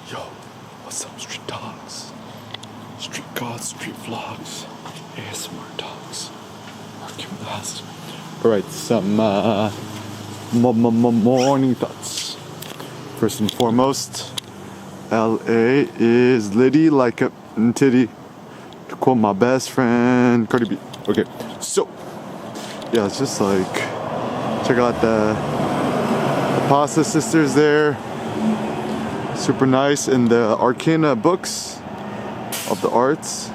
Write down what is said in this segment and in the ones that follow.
Yo, what's up, street dogs? Street gods, street vlogs, ASMR dogs. Working with us. Alright, some morning thoughts. First and foremost, LA is litty like a titty. To quote my best friend, Cardi B. Okay, so, yeah, it's just like, check out the Pasta Sisters there. Super nice, in the Arcana books of the arts.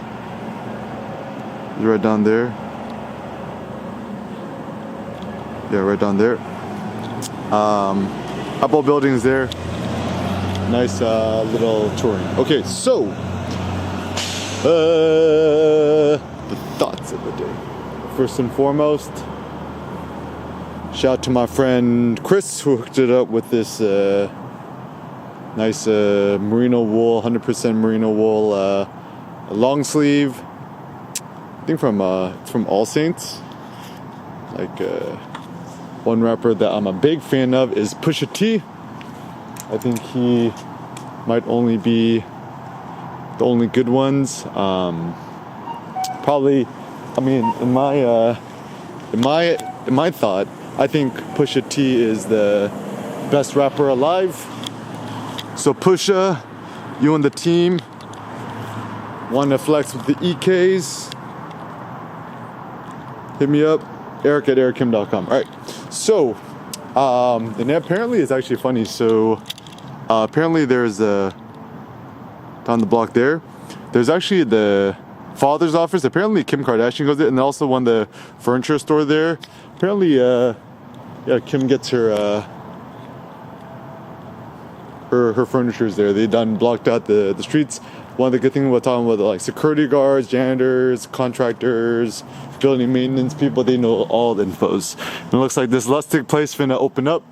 Right down there. Yeah, right down there. Apple buildings there. Nice little touring. Okay, so the thoughts of the day. First and foremost, shout out to my friend Chris who hooked it up with this nice merino wool, 100% merino wool long sleeve. I think it's from All Saints. Like one rapper that I'm a big fan of is Pusha T. I think he might only be the only good ones. Probably, I mean, in my thought, I think Pusha T is the best rapper alive. So Pusha, you and the team want to flex with the EKs? Hit me up, eric@erickim.com. All right, so and apparently it's actually funny. So apparently there's down the block there's actually the father's office. Apparently Kim Kardashian goes there, and also one of the furniture store there. Apparently, Kim gets her furniture's there. They done blocked out the streets. One of the good things we're talking about, like security guards, janitors, contractors, building maintenance people, they know all the infos. And it looks like this Lustig place finna open up.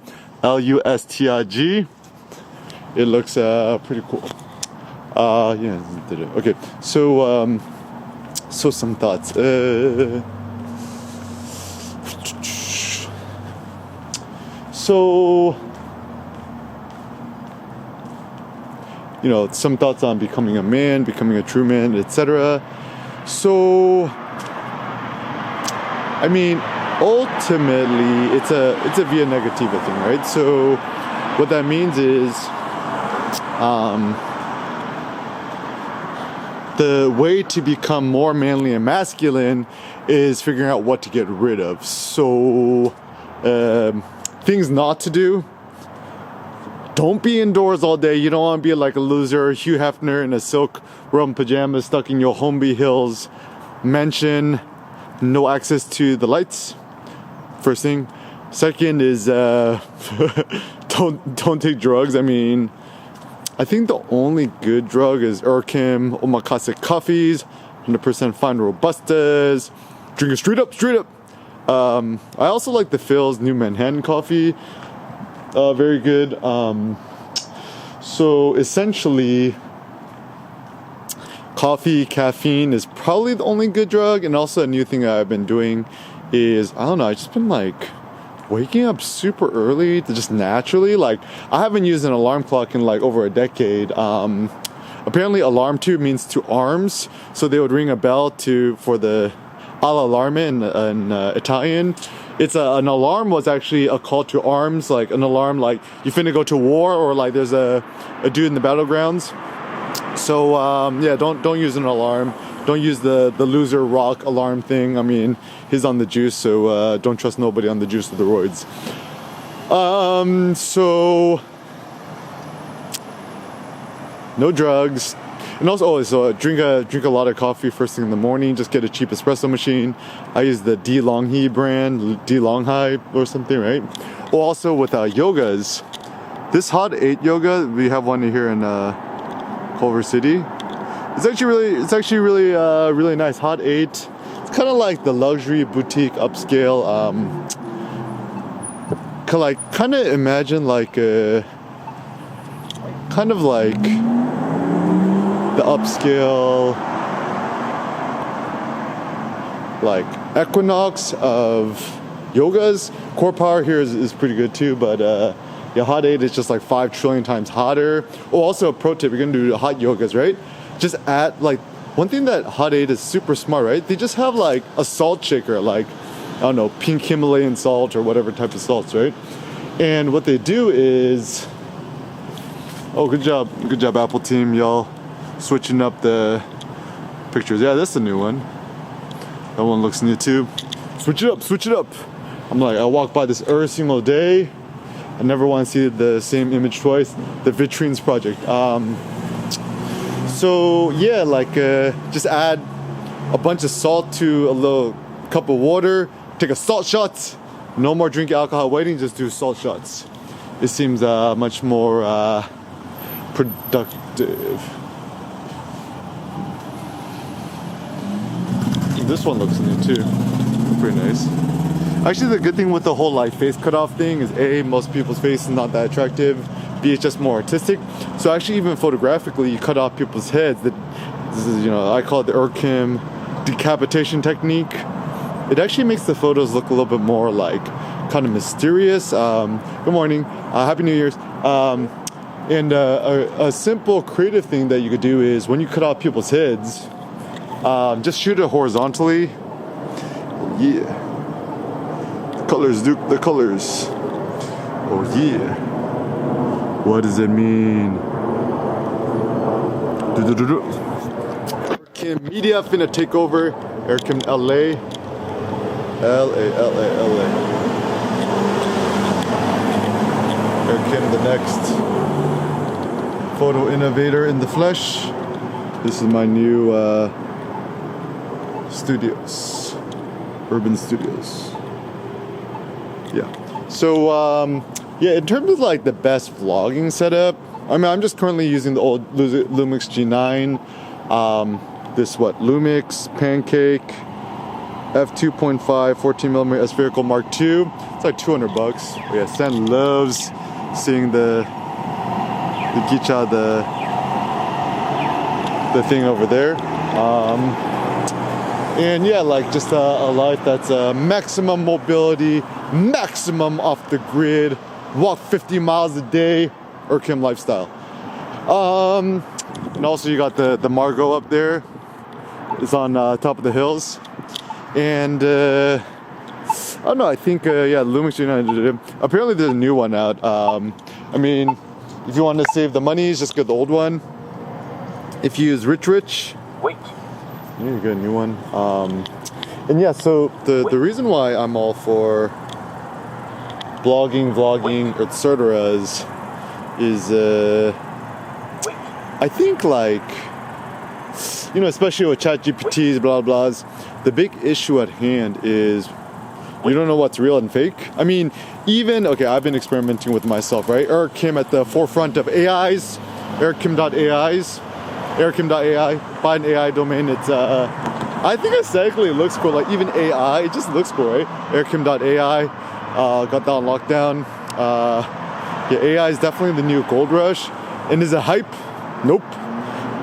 Lustig. It looks pretty cool. Yeah. Okay. So some thoughts. So, you know, some thoughts on becoming a man, becoming a true man, etc. So, I mean, ultimately, it's a via negativa thing, right? So, what that means is, the way to become more manly and masculine is figuring out what to get rid of. So, things not to do. Don't be indoors all day. You don't want to be like a loser, Hugh Hefner in a silk robe pajamas stuck in your Holmby Hills mansion. No access to the lights. First thing. Second is don't take drugs. I mean, I think the only good drug is Urkim, omakase coffees, 100% fine robustas. Drink it straight up. I also like the Phil's New Manhattan coffee. Very good. So essentially, coffee, caffeine is probably the only good drug. And also a new thing I've been doing is, I don't know, I've just been like waking up super early to just naturally, like, I haven't used an alarm clock in like over a decade. Apparently alarm tube means to arms. So they would ring a bell for the all'allarme in Italian. It's an alarm was actually a call to arms, like an alarm, like you finna go to war, or like there's a dude in the battlegrounds. So yeah, don't use an alarm. Don't use the loser rock alarm thing. I mean, he's on the juice, so don't trust nobody on the juice of the roids. So no drugs. And also, so drink a lot of coffee first thing in the morning. Just get a cheap espresso machine. I use the D Longhai brand, D Longhai or something, right? Oh, also with yogas, this Hot 8 yoga, we have one here in Culver City. It's actually really nice. Hot 8. It's kind of like the luxury boutique upscale. Kind of imagine like kind of like the upscale, like Equinox of yogas. Core Power here is pretty good too, but Yeah, hot 8 is just like 5 trillion times hotter. Oh, also a pro tip, you're gonna do hot yogas, right? Just add like, one thing that hot 8 is super smart, right? They just have like a salt shaker, like, I don't know, pink Himalayan salt or whatever type of salts, right? And what they do is, oh, good job, Apple team, y'all switching up the pictures. Yeah, that's a new one. That one looks new too. Switch it up. I'm like, I walk by this every single day. I never want to see the same image twice. The Vitrines project. So yeah, like just add a bunch of salt to a little cup of water. Take a salt shot. No more drink alcohol waiting. Just do salt shots. It seems much more productive. This one looks new too. Pretty nice. Actually, the good thing with the whole like face cutoff thing is A, most people's face is not that attractive. B, it's just more artistic. So actually, even photographically, you cut off people's heads. This is, I call it the Erkim decapitation technique. It actually makes the photos look a little bit more like kind of mysterious. Good morning. Happy New Year's. And a simple creative thing that you could do is when you cut off people's heads, just shoot it horizontally. Yeah. Colors, Duke, the colors. Oh yeah. What does it mean? Erkim Media finna take over. Erkim LA. LA. Erkim, the next photo innovator in the flesh. This is my new studios. Urban Studios. Yeah. So, yeah, in terms of like the best vlogging setup, I mean, I'm just currently using the old Lumix G9. This Lumix Pancake f2.5 14mm spherical Mark II. It's like $200. But yeah, Stan loves seeing the Gicha, the thing over there. And yeah, like just a life that's maximum mobility, maximum off the grid, walk 50 miles a day, Erkim lifestyle. And also you got the Margot up there. It's on top of the hills. And I don't know, I think, yeah, Lumix United. Apparently there's a new one out. I mean, if you want to save the money, just get the old one. If you use Rich. Wait. Yeah, you get a new one. And yeah, so the reason why I'm all for blogging, vlogging, etc. is I think like, especially with ChatGPTs, blah blahs, the big issue at hand is you don't know what's real and fake. I mean, even, okay, I've been experimenting with myself, right? Erkim at the forefront of AIs, Erkim.AIs. Erkim.ai, buy an AI domain. It's I think aesthetically it looks cool. Like even AI, it just looks cool, right? Erkim.ai, got that on lockdown. Yeah, AI is definitely the new gold rush. And is it hype? Nope.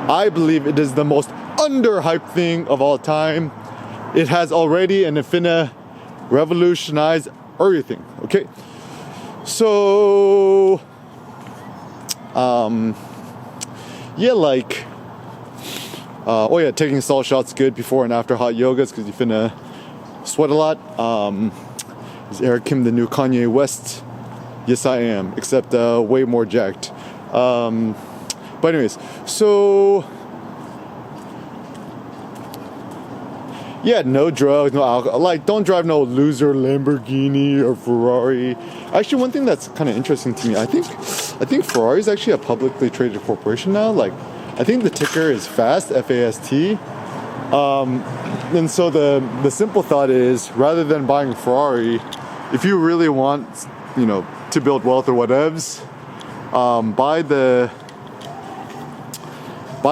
I believe it is the most underhyped thing of all time. It has already and finna revolutionize everything. Okay, so yeah, like. Oh yeah, taking salt shots good before and after hot yogas because you finna sweat a lot. Is Erkim the new Kanye West? Yes, I am, except way more jacked. But anyways, so yeah, no drugs, no alcohol. Like, don't drive no loser Lamborghini or Ferrari. Actually, one thing that's kind of interesting to me, I think Ferrari is actually a publicly traded corporation now. Like, I think the ticker is FAST, F-A-S-T. And so the simple thought is, rather than buying a Ferrari, if you really want, to build wealth or whatevs, buy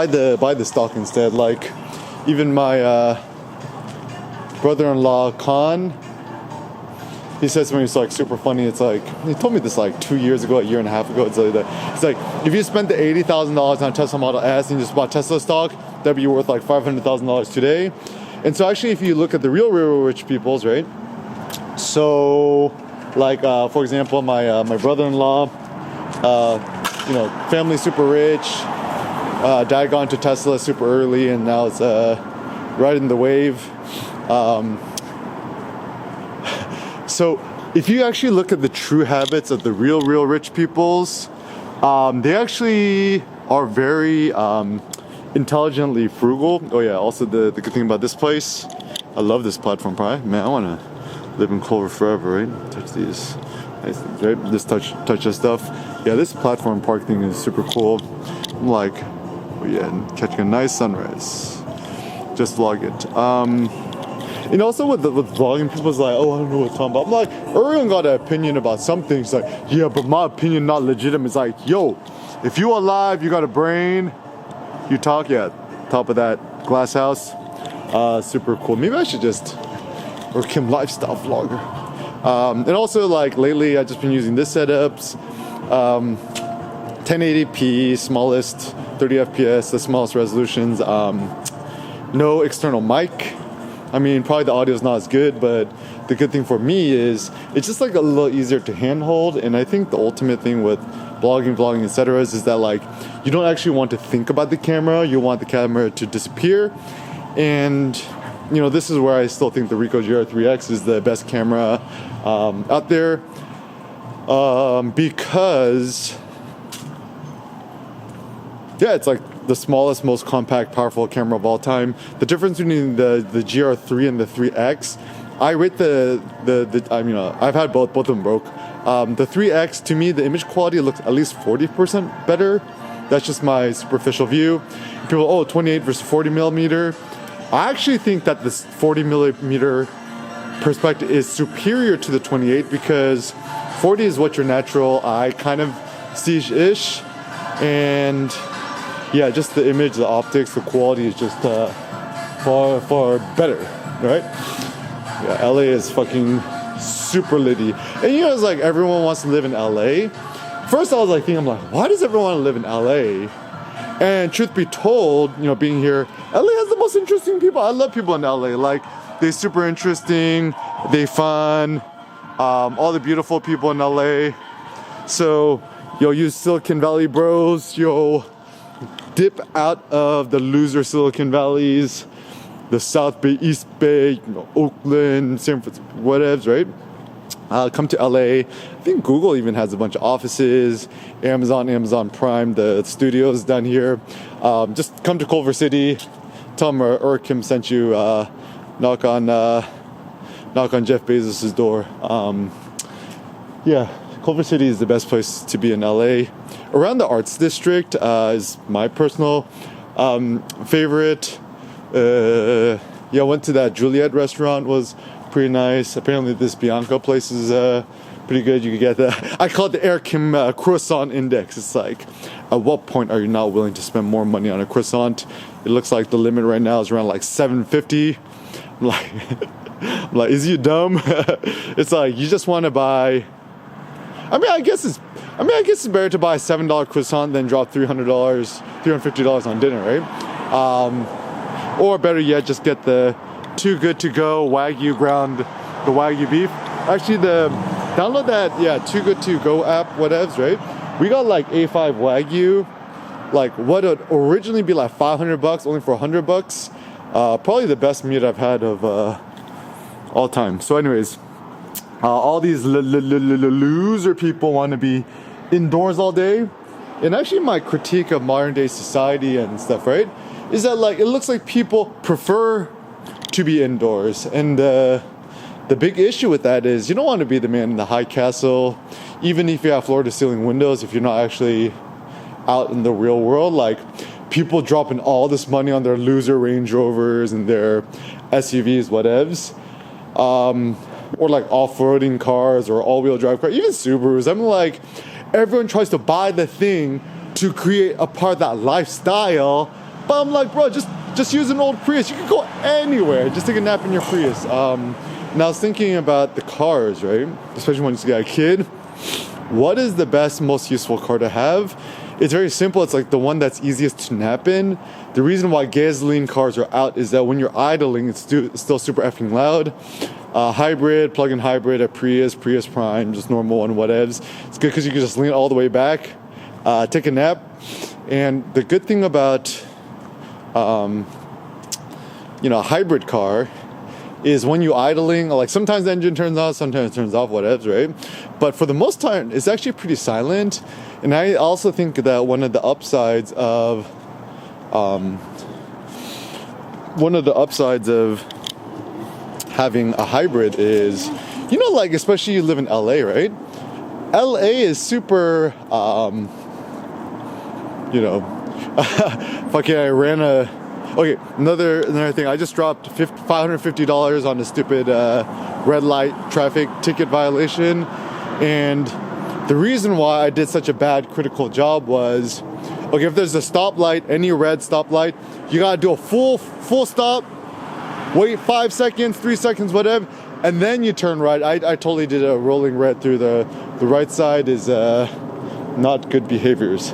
the stock instead. Like, even my brother-in-law Khan, he said something, it's like super funny. It's like, he told me this like 2 years ago, a year and a half ago. It's like if you spent the $80,000 on Tesla Model S and you just bought Tesla stock, that'd be worth like $500,000 today. And so actually, if you look at the real rich peoples, right? So like for example, my brother-in-law, family super rich. Dad got into Tesla super early, and now it's riding the wave. So if you actually look at the true habits of the real rich peoples, they actually are very intelligently frugal. Oh yeah, also the good thing about this place, I love this platform pie. Man, I want to live in Culver forever, right? Touch these nice things, right? Just touch this stuff. Yeah, this platform park thing is super cool. I'm like, oh yeah, catching a nice sunrise. Just vlog it. And also with vlogging, people's like, oh, I don't know what I'm talking about. I'm like, everyone got an opinion about some things. Like, yeah, but my opinion not legitimate. It's like, yo, if you alive, you got a brain, you talk, yeah, top of that glass house. Super cool. Maybe I should just work him lifestyle vlogger. And also, like, lately, I've just been using this setups. 1080p, smallest, 30 FPS, the smallest resolutions. No external mic. I mean, probably the audio is not as good, but the good thing for me is it's just like a little easier to handhold. And I think the ultimate thing with blogging, vlogging, etc. is that like you don't actually want to think about the camera. You want the camera to disappear. And this is where I still think the Ricoh GR3X is the best camera out there, because yeah, it's like the smallest, most compact, powerful camera of all time. The difference between the GR3 and the 3X, I rate I've had both of them broke. The 3X, to me, the image quality looks at least 40% better. That's just my superficial view. People, 28 versus 40 millimeter. I actually think that this 40 millimeter perspective is superior to the 28 because 40 is what your natural eye kind of sees-ish, and yeah, just the image, the optics, the quality is just far better, right? Yeah, LA is fucking super litty. And it's like everyone wants to live in LA. First I was like thinking, I'm like, why does everyone want to live in LA? And truth be told, being here, LA has the most interesting people. I love people in LA. Like, they're super interesting, they fun, all the beautiful people in LA. So, you Silicon Valley bros, dip out of the loser Silicon Valleys, the South Bay, East Bay, Oakland, San Francisco, whatevs, right? Come to LA. I think Google even has a bunch of offices, Amazon Prime, the studios down here. Just come to Culver City, tell them Kim sent you, knock on Jeff Bezos' door. Yeah, Culver City is the best place to be in LA. Around the Arts District is my personal favorite. I went to that Juliet restaurant, was pretty nice. Apparently this Bianco place is pretty good. You can get I call it the Kim croissant index. It's like, at what point are you not willing to spend more money on a croissant? It looks like the limit right now is around like $7.50. I'm like, is you dumb? It's like, you just want to buy, I guess it's better to buy a $7 croissant than drop $350 on dinner, right? Or better yet, just get the Too Good To Go Wagyu ground, the Wagyu beef. Actually, download that, Too Good To Go app, whatevs, right? We got like A5 Wagyu, like what would originally be like $500, only for $100. Probably the best meat I've had of all time. So anyways, all these loser people want to be indoors all day. And actually my critique of modern day society and stuff, right, is that like it looks like people prefer to be indoors. And the big issue with that is you don't want to be the man in the high castle, even if you have floor to ceiling windows, if you're not actually out in the real world. Like, people dropping all this money on their loser Range Rovers and their SUVs, whatevs. Or like off-roading cars or all-wheel drive cars, even Subarus. I'm like, everyone tries to buy the thing to create a part of that lifestyle. But I'm like, bro, just use an old Prius. You can go anywhere. Just take a nap in your Prius. And I was thinking about the cars, right? Especially when you get a kid. What is the best, most useful car to have? it's very simple. It's like the one that's easiest to nap in. The reason why gasoline cars are out is that when you're idling, it's still super effing loud. Hybrid, plug-in hybrid, a Prius Prime, just normal one, whatevs. It's good because you can just lean all the way back, take a nap. And the good thing about, a hybrid car is when you idling, like sometimes the engine turns on, sometimes it turns off, whatevs, right? But for the most time, it's actually pretty silent. And I also think that one of the upsides of having a hybrid is, like especially you live in LA, right? LA is super, another thing. I just dropped $550 on a stupid red light traffic ticket violation, and the reason why I did such a bad critical job was, if there's a stoplight, any red stoplight, you gotta do a full stop, wait 5 seconds, 3 seconds, whatever, and then you turn right. I totally did a rolling red through the right side is not good behaviors.